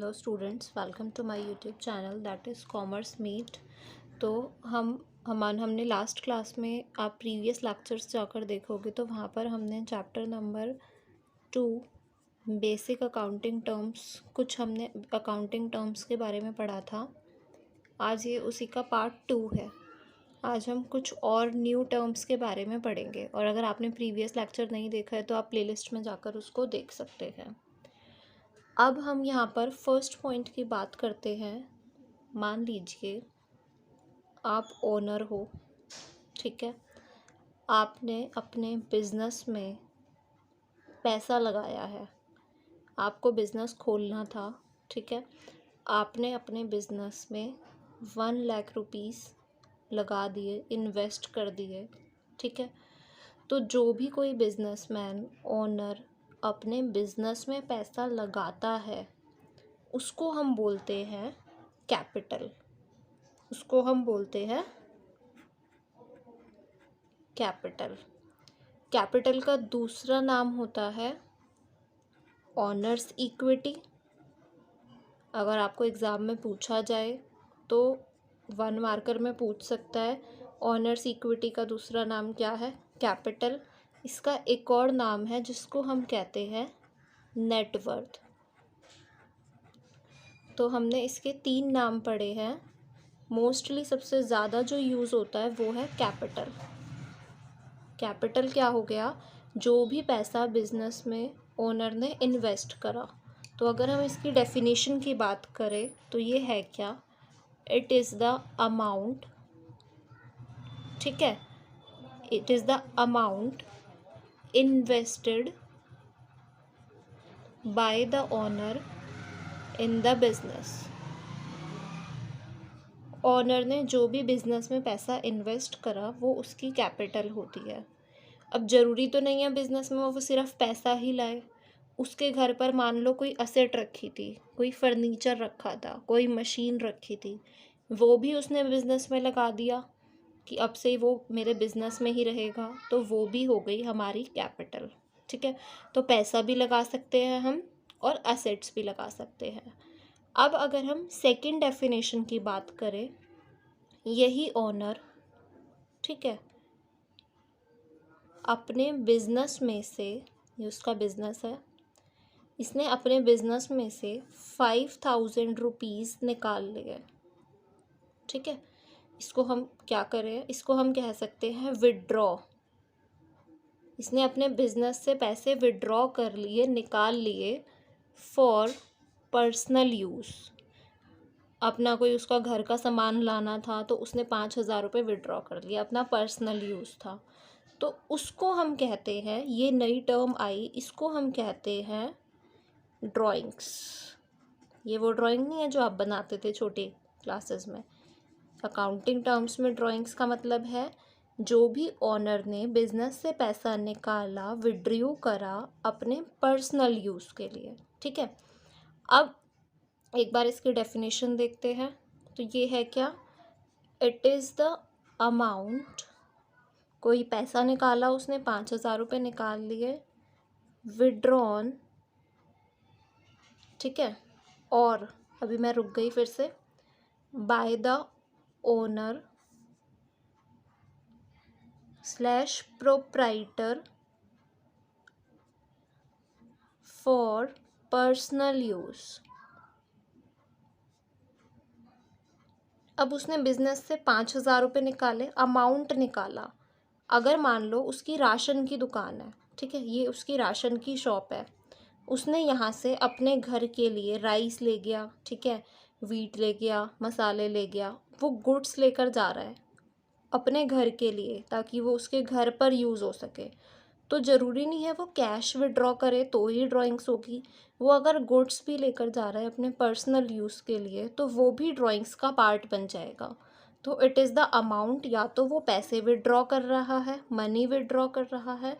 Hello students, welcome to my YouTube channel that is commerce meet. तो हमने last class में, आप previous lectures जाकर देखोगे तो वहाँ पर हमने chapter number 2 basic accounting terms, कुछ हमने अकाउंटिंग टर्म्स के बारे में पढ़ा था। आज ये उसी का पार्ट 2 है। आज हम कुछ और न्यू टर्म्स के बारे में पढ़ेंगे, और अगर आपने प्रीवियस लेक्चर नहीं देखा है तो आप प्लेलिस्ट में जाकर उसको देख सकते हैं। अब हम यहाँ पर फर्स्ट पॉइंट की बात करते हैं। मान लीजिए आप ओनर हो, ठीक है। आपने अपने बिज़नेस में पैसा लगाया है, आपको बिज़नेस खोलना था, ठीक है। आपने अपने बिज़नेस में 1 लाख रुपीज़ लगा दिए, इन्वेस्ट कर दिए, ठीक है। तो जो भी कोई बिजनेसमैन, ओनर अपने बिजनेस में पैसा लगाता है उसको हम बोलते हैं कैपिटल। उसको हम बोलते हैं कैपिटल। कैपिटल का दूसरा नाम होता है ओनर्स इक्विटी। अगर आपको एग्ज़ाम में पूछा जाए तो 1 मार्कर में पूछ सकता है, ओनर्स इक्विटी का दूसरा नाम क्या है? कैपिटल। इसका एक और नाम है जिसको हम कहते हैं नेटवर्थ। तो हमने इसके 3 नाम पढ़े हैं। मोस्टली सबसे ज़्यादा जो यूज़ होता है वो है कैपिटल। कैपिटल क्या हो गया? जो भी पैसा बिजनेस में ओनर ने इन्वेस्ट करा। तो अगर हम इसकी डेफिनेशन की बात करें तो ये है क्या? इट इज़ द अमाउंट, ठीक है, it is the amount invested by the owner in the business. Owner ने जो भी बिज़नेस में पैसा इन्वेस्ट करा वो उसकी कैपिटल होती है। अब ज़रूरी तो नहीं है बिज़नेस में वो सिर्फ पैसा ही लाए। उसके घर पर मान लो कोई असेट रखी थी, कोई फर्नीचर रखा था, कोई मशीन रखी थी, वो भी उसने बिज़नेस में लगा दिया कि अब से वो मेरे बिज़नेस में ही रहेगा, तो वो भी हो गई हमारी कैपिटल, ठीक है। तो पैसा भी लगा सकते हैं हम और असेट्स भी लगा सकते हैं। अब अगर हम सेकंड डेफिनेशन की बात करें, यही ओनर, ठीक है, अपने बिज़नेस में से, ये उसका बिज़नेस है, इसने अपने बिज़नेस में से 5000 रुपीज़ निकाल लिए, ठीक है। इसको हम क्या करें? इसको हम कह सकते हैं विड्रॉ। इसने अपने बिज़नेस से पैसे विड्रॉ कर लिए, निकाल लिए फॉर पर्सनल यूज़। अपना कोई उसका घर का सामान लाना था तो उसने 5000 रुपये विड्रॉ कर लिया, अपना पर्सनल यूज़ था। तो उसको हम कहते हैं, ये नई टर्म आई, इसको हम कहते हैं ड्राइंग्स। ये वो ड्राइंग नहीं है जो आप बनाते थे छोटे क्लासेस में। अकाउंटिंग टर्म्स में ड्राइंग्स का मतलब है जो भी ओनर ने बिजनेस से पैसा निकाला, विड्रॉ करा अपने पर्सनल यूज़ के लिए, ठीक है। अब एक बार इसकी डेफिनेशन देखते हैं। तो ये है क्या? इट इज़ द अमाउंट, कोई पैसा निकाला उसने, 5000 रुपये निकाल लिए, विड्रॉन, ठीक है, और अभी मैं रुक गई फिर से, by the owner slash proprietor for personal use. अब उसने बिजनेस से 5000 रुपये निकाले, अमाउंट निकाला। अगर मान लो उसकी राशन की दुकान है, ठीक है, ये उसकी राशन की शॉप है, उसने यहाँ से अपने घर के लिए राइस ले गया, ठीक है, वीट ले गया, मसाले ले गया, वो गुड्स लेकर जा रहा है अपने घर के लिए ताकि वो उसके घर पर यूज़ हो सके। तो ज़रूरी नहीं है वो कैश विड्रॉ करे तो ही ड्राइंग्स होगी। वो अगर गुड्स भी लेकर जा रहा है अपने पर्सनल यूज़ के लिए तो वो भी ड्राइंग्स का पार्ट बन जाएगा। तो इट इज़ द अमाउंट, या तो वो पैसे विड्रॉ कर रहा है, मनी विड्रॉ कर रहा है,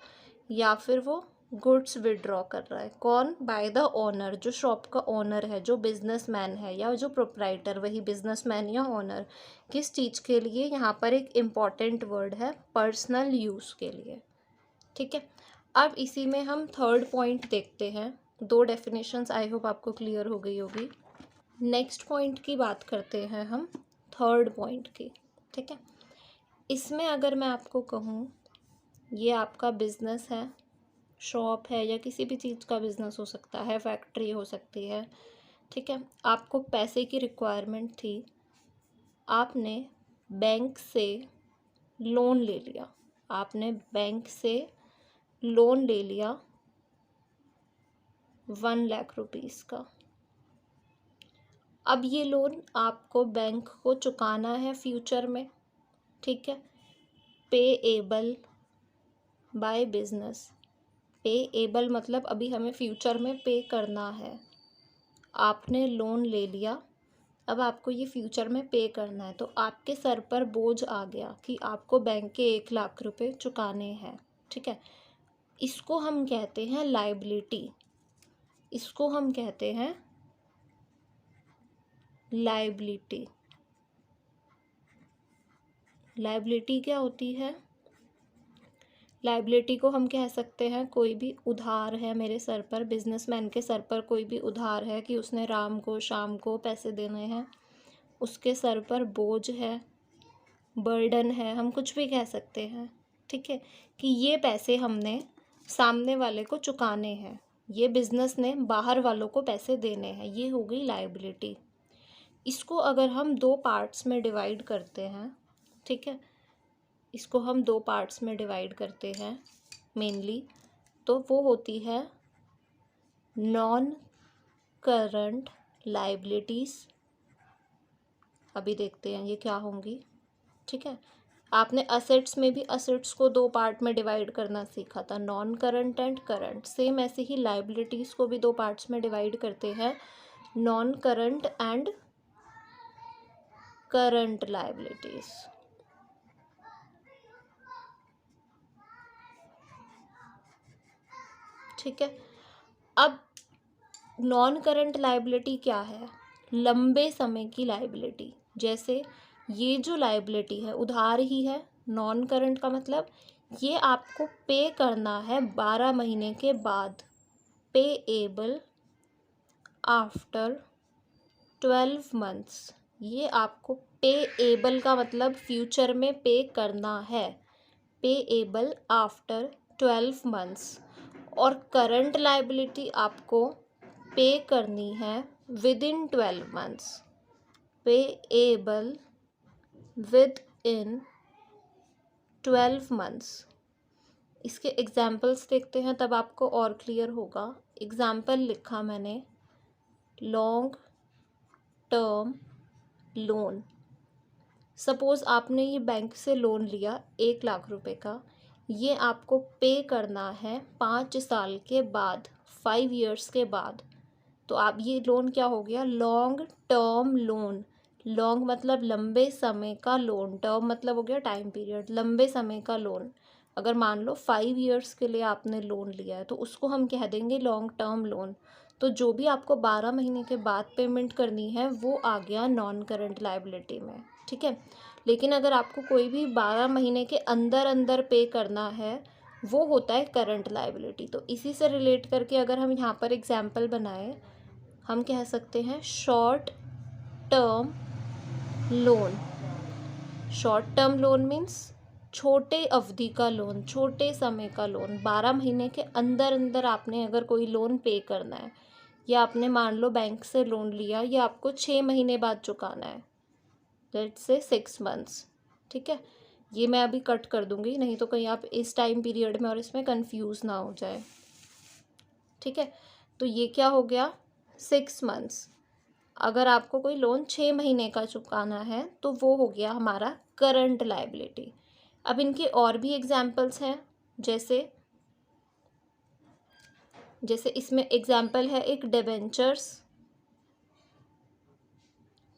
या फिर वो गुड्स विड्रॉ कर रहा है। कौन? बाय द ओनर, जो शॉप का ओनर है, जो बिजनेसमैन है या जो प्रोप्राइटर, वही बिजनेसमैन या ओनर। किस चीज़ के लिए? यहाँ पर एक इम्पॉर्टेंट वर्ड है, पर्सनल यूज़ के लिए, ठीक है। अब इसी में हम थर्ड पॉइंट देखते हैं। 2 डेफिनेशंस आई होप आपको क्लियर हो गई होगी। नेक्स्ट पॉइंट की बात करते हैं हम, थर्ड पॉइंट की। ठीक है, इसमें अगर मैं आपको कहूँ, ये आपका बिजनेस है, शॉप है या किसी भी चीज़ का बिजनेस हो सकता है, फैक्ट्री हो सकती है। ठीक है, आपको पैसे की रिक्वायरमेंट थी, आपने बैंक से लोन ले लिया, आपने बैंक से लोन ले लिया 1 लाख रुपीज़ का। अब ये लोन आपको बैंक को चुकाना है फ्यूचर में। ठीक है, पेएबल बाय बिजनेस। पेएबल मतलब अभी हमें फ्यूचर में पे करना है। आपने लोन ले लिया, अब आपको ये फ्यूचर में पे करना है, तो आपके सर पर बोझ आ गया कि आपको बैंक के 1 लाख रुपए चुकाने हैं। ठीक है, इसको हम कहते हैं लायबिलिटी, इसको हम कहते हैं लायबिलिटी। लायबिलिटी क्या होती है? लायबिलिटी को हम कह सकते हैं कोई भी उधार है मेरे सर पर, बिजनेसमैन के सर पर कोई भी उधार है कि उसने राम को शाम को पैसे देने हैं, उसके सर पर बोझ है, बर्डन है, हम कुछ भी कह सकते हैं। ठीक है, कि ये पैसे हमने सामने वाले को चुकाने हैं, ये बिजनेस ने बाहर वालों को पैसे देने हैं, ये हो गई लायबिलिटी। इसको अगर हम 2 पार्ट्स में डिवाइड करते हैं, ठीक है, इसको हम 2 पार्ट्स में डिवाइड करते हैं मेनली, तो वो होती है नॉन करंट लायबिलिटीज़। अभी देखते हैं ये क्या होंगी। ठीक है, आपने असेट्स में भी असेट्स को 2 पार्ट में डिवाइड करना सीखा था, non current and current. Same ऐसे ही लायबिलिटीज़ को भी 2 पार्ट्स में डिवाइड करते हैं, non current and current liabilities. ठीक है, अब नॉन करंट लायबिलिटी क्या है? लंबे समय की लायबिलिटी। जैसे ये जो लायबिलिटी है उधार ही है, नॉन करंट का मतलब ये आपको पे करना है 12 महीने के बाद, पेएबल आफ्टर 12 मंथ्स। ये आपको पेएबल का मतलब फ्यूचर में पे करना है, पेएबल आफ्टर 12 मंथ्स। और करंट लायबिलिटी आपको पे करनी है with in 12 months, payable with in 12 months. इसके एग्जाम्पल्स देखते हैं तब आपको और क्लियर होगा। एग्जाम्पल लिखा मैंने, लॉन्ग टर्म लोन। सपोज़ आपने ये बैंक से लोन लिया 1 लाख रुपए का, ये आपको पे करना है 5 साल के बाद, 5 इयर्स के बाद। तो आप ये लोन क्या हो गया? Long term loan. लॉन्ग मतलब लंबे समय का लोन, टर्म मतलब हो गया टाइम पीरियड, लंबे समय का लोन। अगर मान लो 5 इयर्स के लिए आपने लोन लिया है तो उसको हम कह देंगे लॉन्ग टर्म लोन। तो जो भी आपको 12 महीने के बाद पेमेंट करनी है वो आ गया नॉन करंट लायबिलिटी में। ठीक है, लेकिन अगर आपको कोई भी 12 महीने के अंदर अंदर पे करना है वो होता है करंट लायबिलिटी। तो इसी से रिलेट करके अगर हम यहाँ पर एग्जाम्पल बनाएं, हम कह सकते हैं short term loan. Short term loan means छोटे अवधि का लोन, छोटे समय का लोन। 12 महीने के अंदर अंदर आपने अगर कोई लोन पे करना है, या आपने मान लो बैंक से लोन लिया, या आपको 6 महीने बाद चुकाना है, लेट्स से 6 मंथ्स। ठीक है, ये मैं अभी कट कर दूंगी, नहीं तो कहीं आप इस टाइम पीरियड में और इसमें कंफ्यूज ना हो जाए। ठीक है, तो ये क्या हो गया? 6 मंथ्स। अगर आपको कोई लोन 6 महीने का चुकाना है तो वो हो गया हमारा करंट लायबिलिटी। अब इनके और भी एग्जाम्पल्स हैं, जैसे इसमें एग्जाम्पल है एक डिबेंचर्स।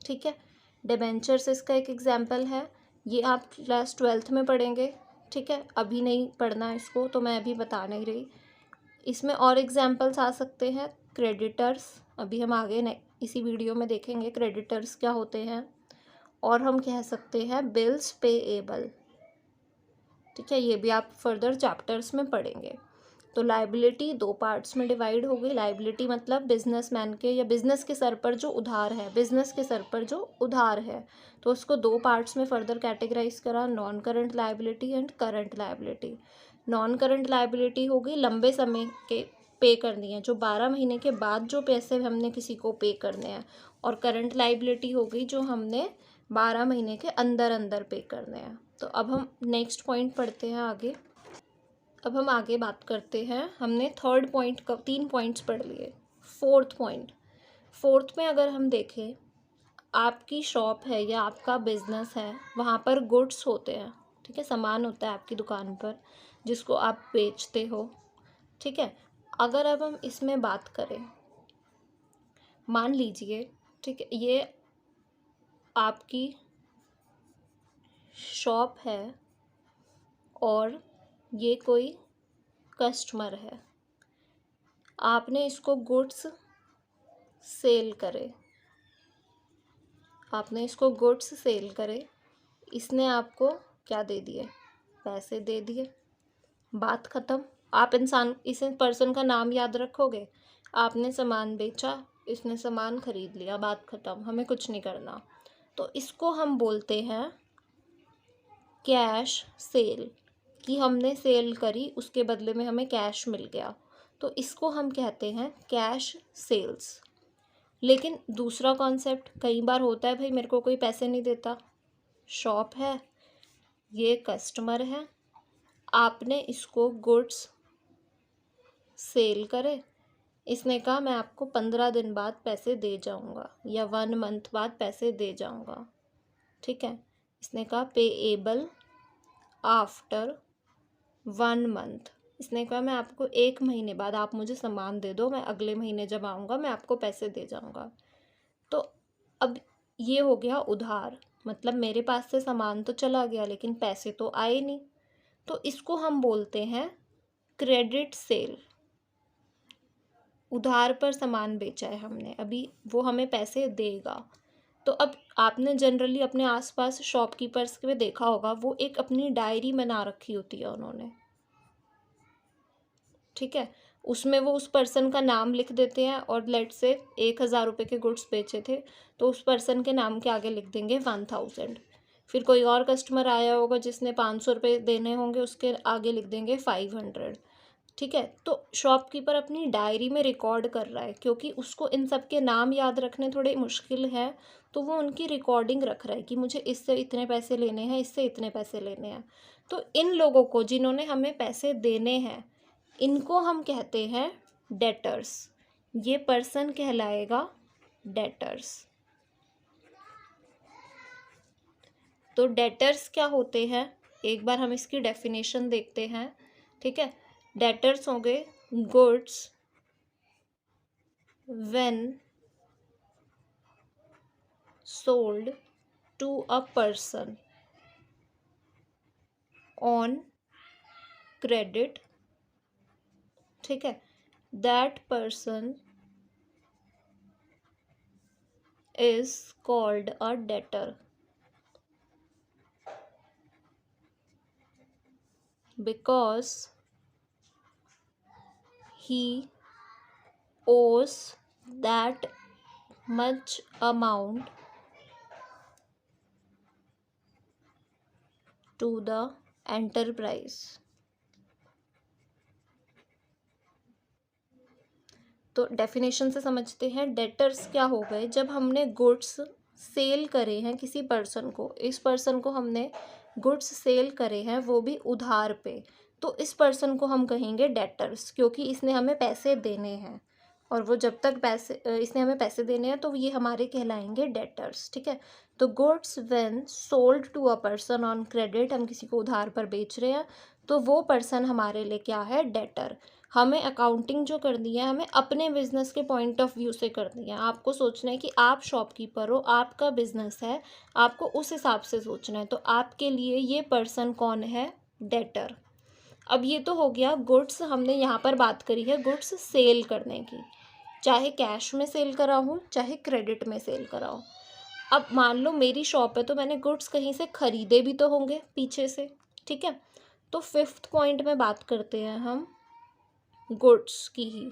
ठीक है, डिबेंचर्स इसका एक एग्जाम्पल है, ये आप क्लास 12th में पढ़ेंगे। ठीक है, अभी नहीं पढ़ना इसको, तो मैं अभी बता नहीं रही। इसमें और एग्जाम्पल्स आ सकते हैं क्रेडिटर्स, अभी हम आगे इसी वीडियो में देखेंगे क्रेडिटर्स क्या होते हैं। और हम कह सकते हैं बिल्स पेएबल। ठीक है, ये भी आप फर्दर चैप्टर्स में पढ़ेंगे। तो लाइबिलिटी दो पार्ट्स में डिवाइड हो गई। लाइबिलिटी मतलब बिजनेसमैन के या बिजनेस के सर पर जो उधार है, बिजनेस के सर पर जो उधार है, तो उसको दो पार्ट्स में फर्दर कैटेगराइज करा, non current liability and current liability. Non current liability हो गई लंबे समय के पे करनी है, जो 12 महीने के बाद जो पैसे हमने किसी को पे करने हैं, और करंट लाइबिलिटी हो गई जो हमने 12 महीने के अंदर अंदर पे करने हैं। तो अब हम नेक्स्ट पॉइंट पढ़ते हैं आगे। अब हम आगे बात करते हैं, हमने थर्ड पॉइंट का 3 पॉइंट्स पढ़ लिए। फोर्थ में अगर हम देखें, आपकी शॉप है या आपका बिजनेस है, वहाँ पर गुड्स होते हैं, ठीक है, सामान होता है आपकी दुकान पर जिसको आप बेचते हो, ठीक है। अगर अब हम इसमें बात करें, मान लीजिए, ठीक है, ये आपकी शॉप है और ये कोई कस्टमर है, आपने इसको गुड्स सेल करे, आपने इसको गुड्स सेल करे, इसने आपको क्या दे दिए, पैसे दे दिए, बात ख़त्म। आप इस पर्सन का नाम याद रखोगे, आपने सामान बेचा, इसने सामान खरीद लिया, बात ख़त्म, हमें कुछ नहीं करना। तो इसको हम बोलते हैं कैश सेल, कि हमने सेल करी, उसके बदले में हमें कैश मिल गया, तो इसको हम कहते हैं कैश सेल्स। लेकिन दूसरा कॉन्सेप्ट कई बार होता है, भाई मेरे को कोई पैसे नहीं देता, शॉप है, ये कस्टमर है, आपने इसको गुड्स सेल करे, इसने कहा मैं आपको 15 दिन बाद पैसे दे जाऊंगा या 1 मंथ बाद पैसे दे जाऊंगा, ठीक है। इसने कहा पेएबल आफ्टर 1 मंथ, इसने कहा मैं आपको 1 महीने बाद, आप मुझे सामान दे दो, मैं अगले महीने जब आऊँगा मैं आपको पैसे दे जाऊँगा। तो अब ये हो गया उधार, मतलब मेरे पास से सामान तो चला गया लेकिन पैसे तो आए नहीं, तो इसको हम बोलते हैं क्रेडिट सेल। उधार पर सामान बेचा है हमने, अभी वो हमें पैसे देगा। तो अब आपने जनरली अपने आसपास शॉपकीपर्स के देखा होगा, वो एक अपनी डायरी बना रखी होती है उन्होंने, ठीक है, उसमें वो उस पर्सन का नाम लिख देते हैं, और लेट से 1000 रुपये के गुड्स बेचे थे तो उस पर्सन के नाम के आगे लिख देंगे 1000। फिर कोई और कस्टमर आया होगा जिसने 500 रुपये देने होंगे, उसके आगे लिख देंगे 500, ठीक है। तो शॉपकीपर अपनी डायरी में रिकॉर्ड कर रहा है, क्योंकि उसको इन सब के नाम याद रखने थोड़े मुश्किल है, तो वो उनकी रिकॉर्डिंग रख रहा है कि मुझे इससे इतने पैसे लेने हैं, इससे इतने पैसे लेने हैं। तो इन लोगों को जिन्होंने हमें पैसे देने हैं, इनको हम कहते हैं डेटर्स, ये पर्सन कहलाएगा डेटर्स। तो डेटर्स क्या होते हैं, एक बार हम इसकी डेफिनेशन देखते हैं, ठीक है। डेटर्स हो गए goods when sold to a person on credit, ठीक है, that person is called a debtor because he owes that much amount to the enterprise। तो डेफिनेशन से समझते हैं, डेटर्स क्या हो गए, जब हमने गुड्स सेल करे हैं किसी पर्सन को, इस पर्सन को हमने गुड्स सेल करे हैं वो भी उधार पे, तो इस पर्सन को हम कहेंगे डेटर्स, क्योंकि इसने हमें पैसे देने हैं, और वो जब तक इसने हमें पैसे देने हैं तो ये हमारे कहलाएंगे डेटर्स, ठीक है। तो goods when sold to a person on credit, हम किसी को उधार पर बेच रहे हैं, तो वो पर्सन हमारे लिए क्या है, डेटर। हमें अकाउंटिंग जो करनी है, हमें अपने बिजनेस के पॉइंट ऑफ व्यू से करनी है। आपको सोचना है कि आप शॉपकीपर हो, आपका बिजनेस है, आपको उस हिसाब से सोचना है। तो आपके लिए ये पर्सन कौन है, डेटर। अब ये तो हो गया गुड्स, हमने यहाँ पर बात करी है गुड्स सेल करने की, चाहे कैश में सेल करा हो चाहे क्रेडिट में सेल करा हो। अब मान लो मेरी शॉप है, तो मैंने गुड्स कहीं से खरीदे भी तो होंगे पीछे से, ठीक है। तो 5th पॉइंट में बात करते हैं हम गुड्स की ही।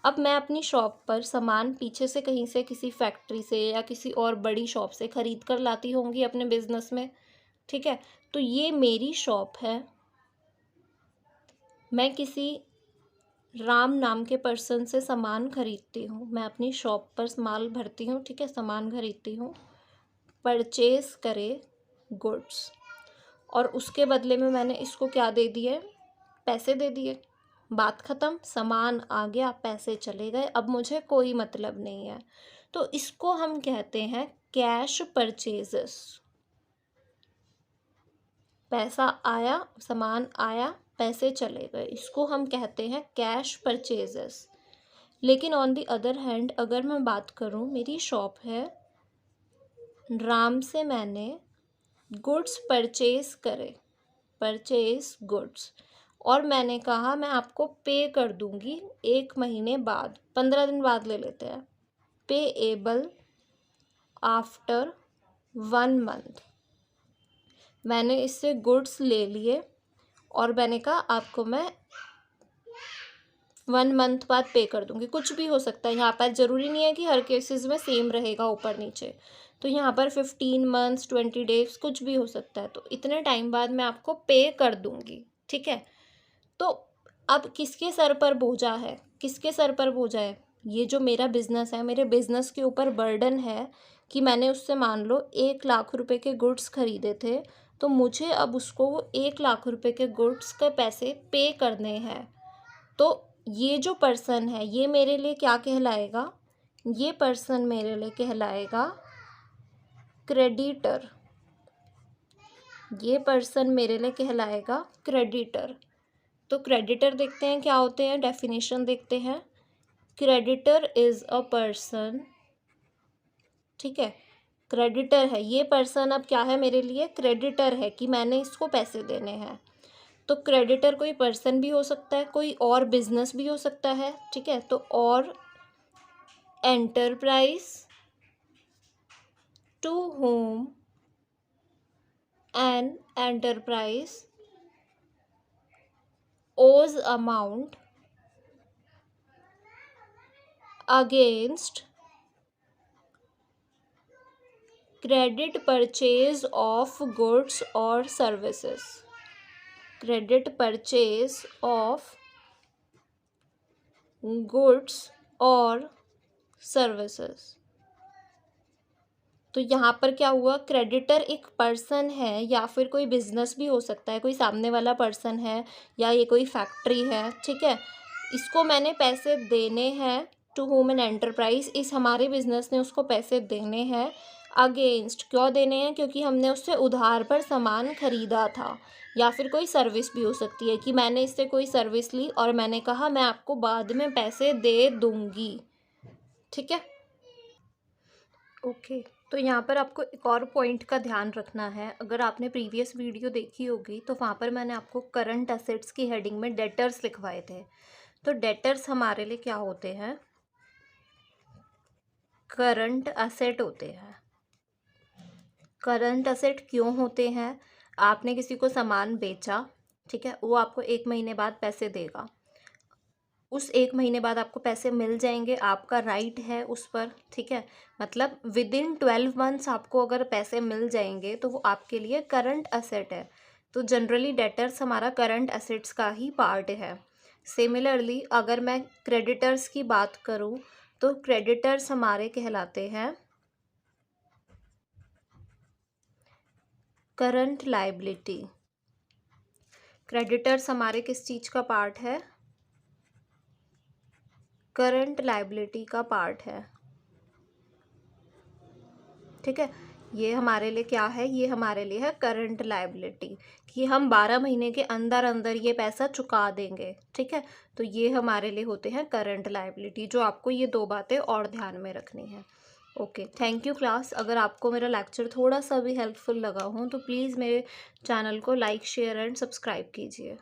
अब मैं अपनी शॉप पर सामान पीछे से कहीं से किसी फैक्ट्री से या किसी और बड़ी शॉप से ख़रीद कर लाती होंगी अपने बिज़नेस में, ठीक है। तो ये मेरी शॉप है, मैं किसी राम नाम के पर्सन से सामान खरीदती हूँ, मैं अपनी शॉप पर माल भरती हूँ, ठीक है, सामान खरीदती हूँ। परचेज़ करे गुड्स, और उसके बदले में मैंने इसको क्या दे दिए, पैसे दे दिए। बात ख़त्म, सामान आ गया, पैसे चले गए, अब मुझे कोई मतलब नहीं है। तो इसको हम कहते हैं कैश परचेजेस। पैसा आया, सामान आया, पैसे चले गए, इसको हम कहते हैं कैश परचेजेस। लेकिन ऑन द अदर हैंड अगर मैं बात करूं, मेरी शॉप है, राम से मैंने गुड्स परचेज करे, परचेज गुड्स, और मैंने कहा मैं आपको पे कर दूंगी 1 महीने बाद, 15 दिन बाद ले लेते हैं, पेएबल आफ्टर 1 मंथ। मैंने इससे गुड्स ले लिए और मैंने कहा आपको मैं 1 मंथ बाद पे कर दूंगी। कुछ भी हो सकता है, यहाँ पर ज़रूरी नहीं है कि हर केसेस में सेम रहेगा ऊपर नीचे। तो यहाँ पर 15 मंथ्स, 20 डेज कुछ भी हो सकता है। तो इतने टाइम बाद मैं आपको पे कर दूंगी, ठीक है। तो अब किसके सर पर बोझा है, किसके सर पर बोझा है? ये जो मेरा बिज़नेस है, मेरे बिज़नेस के ऊपर बर्डन है कि मैंने उससे मान लो 1 लाख रुपए के गुड्स खरीदे थे, तो मुझे अब उसको वो 1 लाख रुपए के गुड्स के पैसे पे करने हैं। तो ये जो पर्सन है, ये मेरे लिए क्या कहलाएगा? ये पर्सन मेरे लिए कहलाएगा क्रेडिटर। ये पर्सन मेरे लिए कहलाएगा क्रेडिटर। तो क्रेडिटर देखते हैं क्या होते हैं, डेफिनेशन देखते हैं। क्रेडिटर इज़ अ पर्सन, ठीक है, क्रेडिटर है ये पर्सन। अब क्या है मेरे लिए? क्रेडिटर है कि मैंने इसको पैसे देने हैं। तो क्रेडिटर कोई पर्सन भी हो सकता है, कोई और बिजनेस भी हो सकता है, ठीक है। तो और enterprise to whom an enterprise owes amount against credit purchase of goods or services, credit purchase of goods और सर्विसेज। तो यहाँ पर क्या हुआ, क्रेडिटर एक पर्सन है या फिर कोई बिजनेस भी हो सकता है, कोई सामने वाला पर्सन है या ये कोई फैक्ट्री है, ठीक है। इसको मैंने पैसे देने हैं, टू होम एन एंटरप्राइज, इस हमारे बिजनेस ने उसको पैसे देने हैं। अगेंस्ट, क्यों देने हैं? क्योंकि हमने उससे उधार पर सामान खरीदा था। या फिर कोई सर्विस भी हो सकती है कि मैंने इससे कोई सर्विस ली और मैंने कहा मैं आपको बाद में पैसे दे दूंगी, ठीक है। ओके, तो यहाँ पर आपको एक और पॉइंट का ध्यान रखना है। अगर आपने प्रीवियस वीडियो देखी होगी तो वहाँ पर मैंने आपको करंट असेट्स की हेडिंग में डेटर्स लिखवाए थे। तो डेटर्स हमारे लिए क्या होते हैं? करंट असेट होते हैं। करंट असेट क्यों होते हैं? आपने किसी को सामान बेचा, ठीक है, वो आपको 1 महीने बाद पैसे देगा। उस 1 महीने बाद आपको पैसे मिल जाएंगे, आपका राइट है उस पर, ठीक है। मतलब विदिन 12 मंथ्स आपको अगर पैसे मिल जाएंगे तो वो आपके लिए करंट असेट है। तो जनरली डेटर्स हमारा करंट असेट्स का ही पार्ट है। सिमिलरली अगर मैं क्रेडिटर्स की बात करूँ तो क्रेडिटर्स हमारे कहलाते हैं करंट लायबिलिटी। क्रेडिटर्स हमारे किस चीज़ का पार्ट है? करंट लायबिलिटी का पार्ट है, ठीक है। ये हमारे लिए क्या है? ये हमारे लिए है करंट लायबिलिटी, कि हम 12 महीने के अंदर अंदर ये पैसा चुका देंगे, ठीक है। तो ये हमारे लिए होते हैं करंट लायबिलिटी, जो आपको ये 2 बातें और ध्यान में रखनी है। Okay, thank you class. अगर आपको मेरा लेक्चर थोड़ा सा भी हेल्पफुल लगा हो तो प्लीज़ मेरे चैनल को लाइक, शेयर एंड सब्सक्राइब कीजिए।